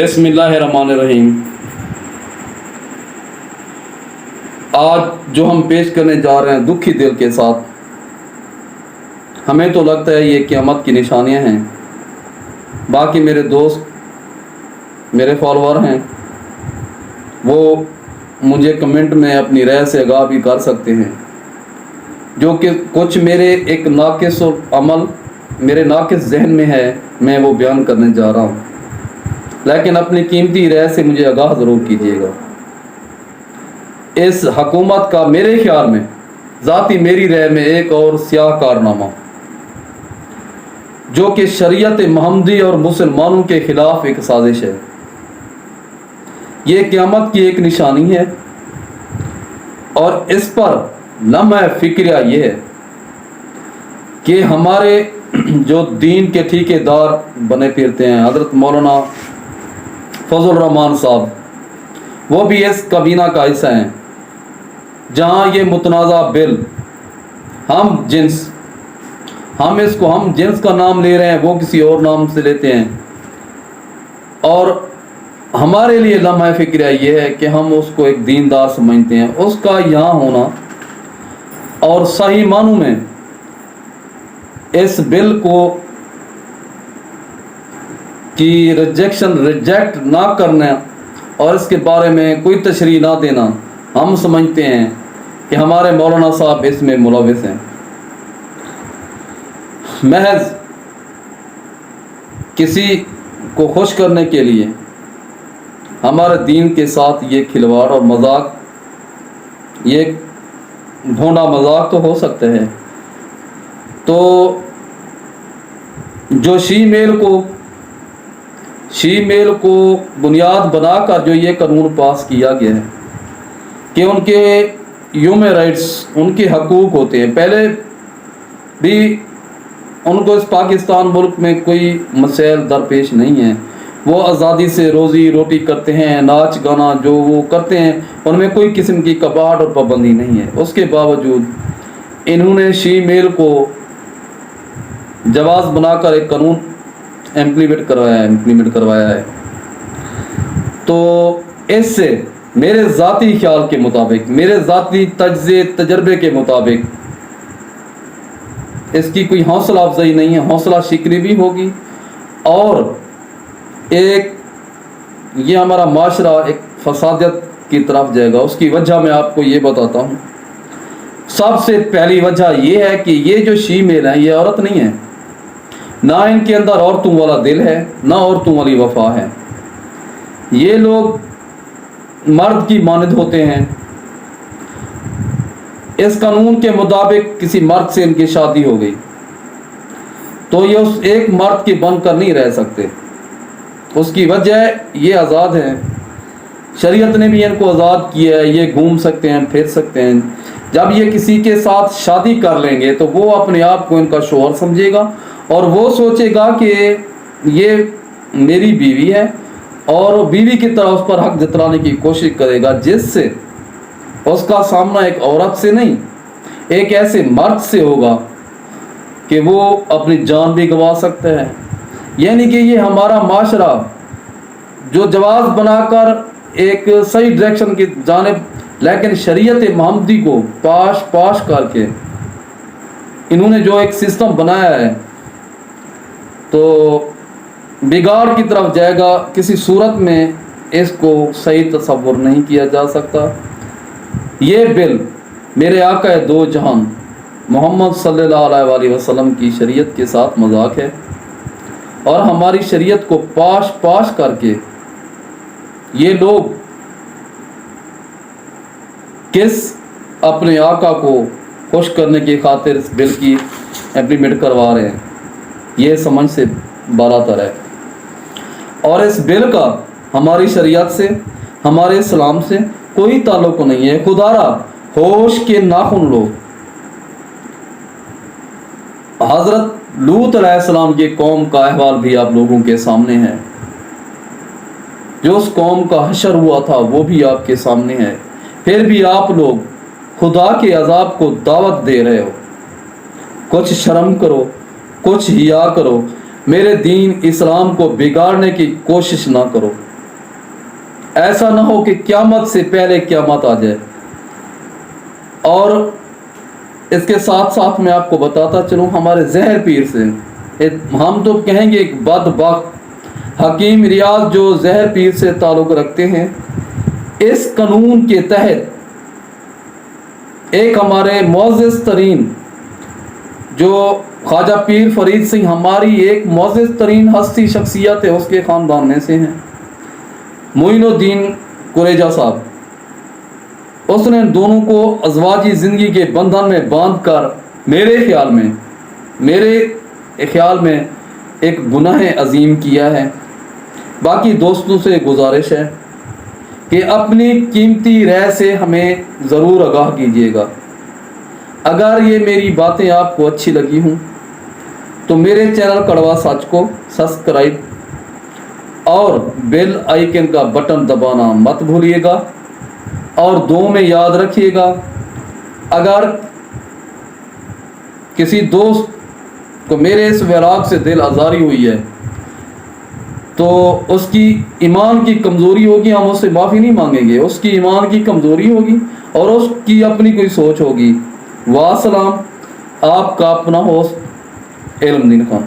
बिस्मिल्लाहिर्रहमानिर्रहीम। आज जो हम पेश करने जा रहे हैं दुखी दिल के साथ, हमें तो लगता है ये क़यामत की निशानियां हैं। बाकी मेरे दोस्त, मेरे फॉलोअर हैं, वो मुझे कमेंट में अपनी राय से आगाह भी कर सकते हैं। जो कि कुछ मेरे एक नाक़िस अमल मेरे नाक़िस जहन में है, मैं वो बयान करने जा रहा हूँ, लेकिन अपनी कीमती राय से मुझे आगाह ज़रूर कीजिएगा। इस हकूमत का मेरे ख्याल में, ज़ाती मेरी राय में, एक और स्याह कारनामा जो कि शरीयत महमदी और मुसलमानों के ख़िलाफ़ एक साजिश है। ये क़यामत की एक निशानी है और इस पर लम्हा फ़िक्रिया ये है कि हमारे जो दीन के ठेकेदार बने फिरते हैं, हज़रत मौलाना फजल रहमान साहब, वो भी इस काबीना का हिस्सा हैं, जहाँ ये मुतनाज़ा बिल हम जिन्स का नाम ले रहे हैं, वो किसी और नाम से लेते हैं। और हमारे लिए लम्हा फ़िक्र ये है कि हम उसको एक दीनदार समझते हैं। उसका यहाँ होना और सही मानों में इस बिल को की रिजेक्ट ना करना और इसके बारे में कोई तशरीह ना देना, हम समझते हैं कि हमारे मौलाना साहब इसमें मुलविस हैं। महज किसी को खुश करने के लिए हमारे दीन के साथ ये खिलवाड़ और मजाक, ये भोंडा मजाक तो हो सकते हैं। तो जो शी मेल को बुनियाद बनाकर जो ये कानून पास किया गया है कि उनके ह्यूमन राइट्स, उनके हकूक़ होते हैं, पहले भी उनको इस पाकिस्तान मुल्क में कोई मसैल दरपेश नहीं है। वो आज़ादी से रोज़ी रोटी करते हैं, नाच गाना जो वो करते हैं उनमें कोई किस्म की कबाड़ और पाबंदी नहीं है। उसके बावजूद इन्होंने शी मेल को जवाज़ बनाकर एक कानून इम्प्लीमेंट करवाया है। तो इससे मेरे ज़ाती ख्याल के मुताबिक, मेरे ज़ाती तजर्बे के मुताबिक इसकी कोई हौसला अफजाई नहीं है, हौसला शिकरी भी होगी। और एक ये हमारा माशरा एक फसादियत की तरफ जाएगा। उसकी वजह मैं आपको ये बताता हूँ। सबसे पहली वजह ये है कि ये जो शी मेल है, ये औरत नहीं है, ना इनके अंदर औरतों वाला दिल है, ना औरतों वाली वफा है। ये लोग मर्द की मानद होते हैं। इस कानून के मुताबिक किसी मर्द से इनकी शादी हो गई तो ये उस एक मर्द के बनकर नहीं रह सकते। उसकी वजह ये आज़ाद हैं, शरीयत ने भी इनको आज़ाद किया है। ये घूम सकते हैं, फिर सकते हैं। जब ये किसी के साथ शादी कर लेंगे तो वो अपने आप को इनका शौहर समझेगा और वो सोचेगा कि ये मेरी बीवी है और बीवी की तरह उस पर हक जताने की कोशिश करेगा, जिससे उसका सामना एक औरत से नहीं, एक ऐसे मर्द से होगा कि वो अपनी जान भी गंवा सकता है। यानी कि ये हमारा माशरा जो जवाज़ बनाकर एक सही डायरेक्शन की जानिब, लेकिन शरीयत महमदी को पाश करके इन्होंने जो एक सिस्टम बनाया है तो बिगाड़ की तरफ जाएगा। किसी सूरत में इसको सही तसव्वुर नहीं किया जा सकता। ये बिल मेरे आका दो जहान मोहम्मद सल्लल्लाहु अलैहि वसल्लम की शरीयत के साथ मजाक है और हमारी शरीयत को पाश करके ये लोग किस अपने आका को खुश करने की खातिर इस बिल की इम्प्लीमेंट करवा रहे हैं, ये समझ से बालातर है। और इस बिल का हमारी शरीयत से, हमारे इस्लाम से कोई ताल्लुक नहीं है। खुदारा होश के नाखुन लो। हज़रत लूत अलैहिस्सलाम की कौम का अहवाल भी आप लोगों के सामने है। जो उस कौम का हशर हुआ था वो भी आपके सामने है। फिर भी आप लोग खुदा के अजाब को दावत दे रहे हो। कुछ शर्म करो, कुछ हिया करो। मेरे दीन इस्लाम को बिगाड़ने की कोशिश ना करो। ایسا نہ ہو کہ قیامت سے پہلے قیامت آ جائے۔ اور اس کے ساتھ ساتھ میں آپ کو بتاتا چلوں ہمارے زہر پیر سے، ہم تو کہیں گے ایک بدبخت حکیم ریاض جو زہر پیر سے تعلق رکھتے ہیں، اس قانون کے تحت ایک ہمارے معزز ترین جو خواجہ پیر فرید سنگھ ہماری ایک معزز ترین ہستی شخصیت ہے، اس کے خاندان میں سے ہیں، معین الدین قریجہ صاحب، اس نے دونوں کو ازواجی زندگی کے بندھن میں باندھ کر میرے خیال میں ایک گناہ عظیم کیا ہے۔ باقی دوستوں سے گزارش ہے کہ اپنی قیمتی رائے سے ہمیں ضرور آگاہ کیجیے گا۔ اگر یہ میری باتیں آپ کو اچھی لگی ہوں تو میرے چینل کڑوا سچ کو سبسکرائب اور بیل آئیکن کا بٹن دبانا مت بھولیے گا، اور دعاؤں میں یاد رکھیے گا اگر کسی دوست کو میرے اس ویراگ سے دل آزاری ہوئی ہے تو اس کی ایمان کی کمزوری ہوگی، ہم اس سے معافی نہیں مانگیں گے، اس کی ایمان کی کمزوری ہوگی اور اس کی اپنی کوئی سوچ ہوگی۔ والسلام، آپ کا اپنا ہوسٹ علم دین خان۔